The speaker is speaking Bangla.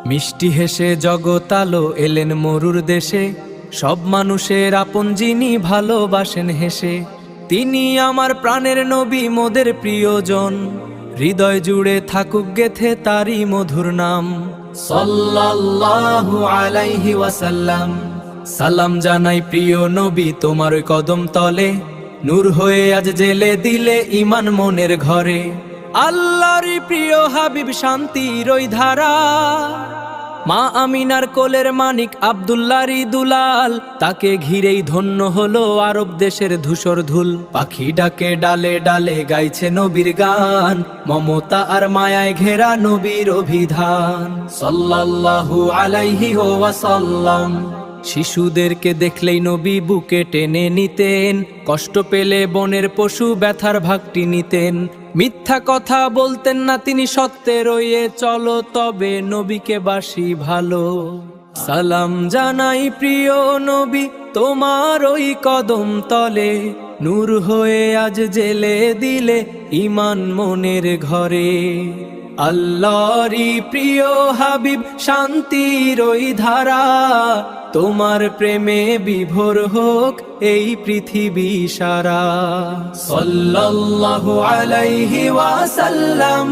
মিষ্টি হেসে জগতালো এলেন মরুর দেশে, সব মানুষের আপন যিনি ভালোবাসেন হেসে। তিনি আমার প্রাণের নবী মোদের প্রিয়জন, হৃদয় জুড়ে থাকুক গেথে তারই মধুর নাম। সাল্লাল্লাহু আলাইহি ওয়াসাল্লাম। সালাম জানাই প্রিয় নবী তোমার কদম তলে, নূর হয়ে আজ জেলে দিলে ঈমান মনের ঘরে। আল্লাহর প্রিয় হাবিব শান্তির ওই ধারা, মা আমিনার কোলের মানিক আব্দুল্লাহর দুলাল, তাকে ঘিরেই ধন্য হলো আরব দেশের ধূসর ধুল। পাখি ডাকে ডালে ডালে গাইছে নবীর গান, মমতা আর মায়ায় ঘেরা নবীর অভিধান। সাল্লাল্লাহু আলাইহি ওয়াসাল্লাম। শিশুদেরকে দেখলেই নবী বুকে টেনে নিতেন, কষ্ট পেলে বনের পশু ব্যথার ভাগটি নিতেন। মিথ্যা কথা বলতেন না তিনি, সত্যে রয়ে চলো তবে নবীকে বাসি ভালো। সালাম জানাই প্রিয় নবী তোমার ওই কদম তলে, নূর হয়ে আজ জেলে দিলে ঈমান মনের ঘরে। আল্লাহরই প্রিয় হাবিব শান্তির ওই ধারা, তোমার প্রেমে বিভোর হোক এই পৃথিবী সারা। সাল্লাল্লাহু আলাইহি ওয়াসাল্লাম।